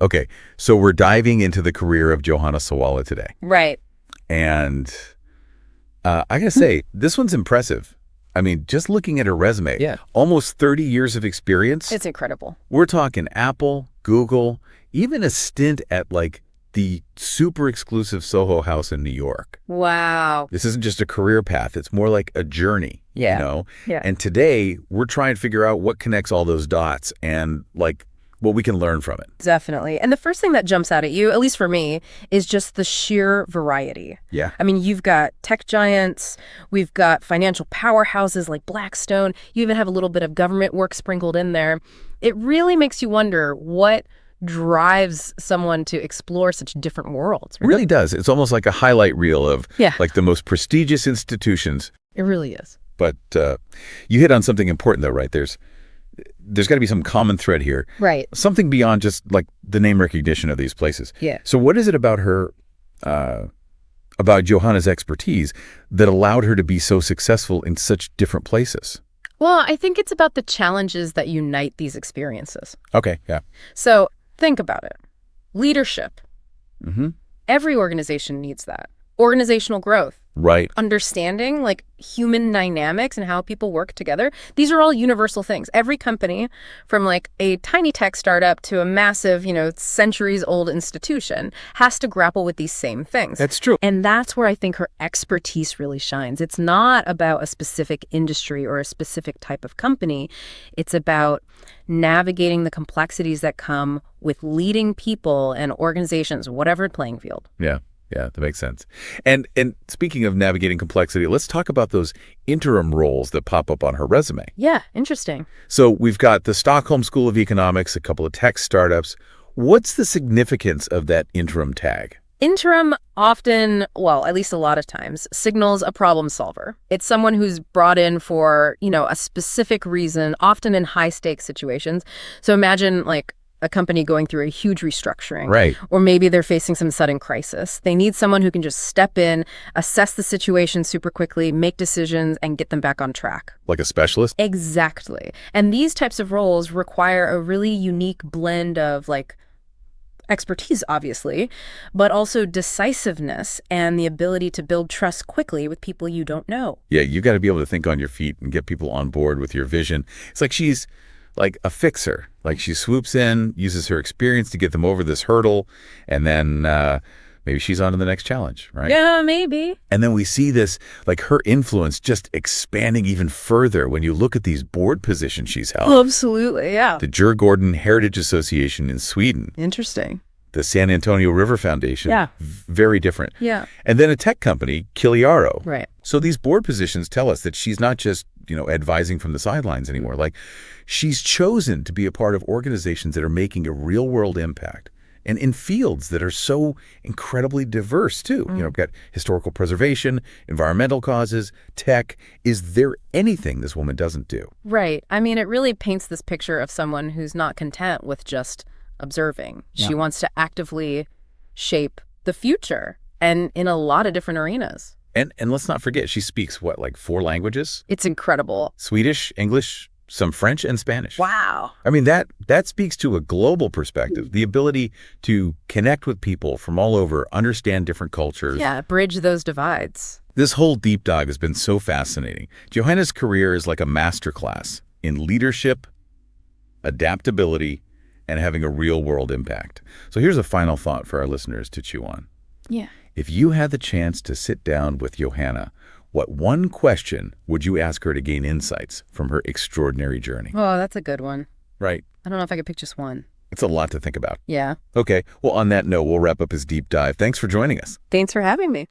Okay, so we're diving into the career of Johanna Sawalha today. Right. And I gotta say, this one's impressive. I mean, just looking at her resume, Yeah. almost 30 years of experience. It's incredible. We're talking Apple, Google, even a stint at like the super exclusive Soho House in New York. Wow. This isn't just a career path. It's more like a journey, Yeah. you know? Yeah. And today we're trying to figure out what connects all those dots and like what we can learn from it. Definitely. And the first thing that jumps out at you, at least for me, is just the sheer variety. Yeah. I mean, you've got tech giants, we've got financial powerhouses like Blackstone, you even have a little bit of government work sprinkled in there. It really makes you wonder what drives someone to explore such different worlds. It really does. It's almost like a highlight reel of Yeah. like the most prestigious institutions. It really is. But you hit on something important though, right? There's got to be some common thread here. Right. Something beyond just like the name recognition of these places. Yeah. So what is it about her, about Johanna's expertise that allowed her to be so successful in such different places? Well, I think it's about the challenges that unite these experiences. Okay, yeah. So think about it. Leadership. Mm-hmm. Every organization needs that. Organizational growth. Right. Understanding like human dynamics and how people work together. These are all universal things. Every company, from like a tiny tech startup to a massive, centuries old institution, has to grapple with these same things. That's true. And that's where I think her expertise really shines. It's not about a specific industry or a specific type of company. It's about navigating the complexities that come with leading people and organizations, whatever playing field. Yeah. Yeah, that makes sense. And speaking of navigating complexity, let's talk about those interim roles that pop up on her resume. Yeah, interesting. So we've got the Stockholm School of Economics, a couple of tech startups. What's the significance of that interim tag? Interim often, well, at least a lot of times, signals a problem solver. It's someone who's brought in for, a specific reason, often in high-stakes situations. So imagine, like, a company going through a huge restructuring. Right. Or maybe they're facing some sudden crisis. They need someone who can just step in, assess the situation super quickly, make decisions, and get them back on track. Like a specialist? Exactly. And these types of roles require a really unique blend of, like, expertise, obviously, but also decisiveness and the ability to build trust quickly with people you don't know. Yeah, you got to be able to think on your feet and get people on board with your vision. It's like she's like a fixer. Like she swoops in, uses her experience to get them over this hurdle, and then maybe she's on to the next challenge, right? Yeah, maybe. And then we see this, like her influence just expanding even further when you look at these board positions she's held. Absolutely, yeah. The Djurgården Heritage Association in Sweden. Interesting. The San Antonio River Foundation. Yeah. Very different. Yeah. And then a tech company, Kiliaro. Right. So these board positions tell us that she's not just, advising from the sidelines anymore. Like she's chosen to be a part of organizations that are making a real world impact and in fields that are so incredibly diverse too. We've got historical preservation, environmental causes, tech. Is there anything this woman doesn't do? Right. I mean, it really paints this picture of someone who's not content with just observing. Yeah. She wants to actively shape the future and in a lot of different arenas. And let's not forget, she speaks what, like 4 languages? It's incredible. Swedish, English, some French, and Spanish. Wow. I mean, that speaks to a global perspective, the ability to connect with people from all over, understand different cultures. Yeah, bridge those divides. This whole deep dive has been so fascinating. Johanna's career is like a masterclass in leadership, adaptability, and having a real-world impact. So here's a final thought for our listeners to chew on. Yeah. If you had the chance to sit down with Johanna, what one question would you ask her to gain insights from her extraordinary journey? Oh, that's a good one. Right. I don't know if I could pick just one. It's a lot to think about. Yeah. Okay. Well, on that note, we'll wrap up this deep dive. Thanks for joining us. Thanks for having me.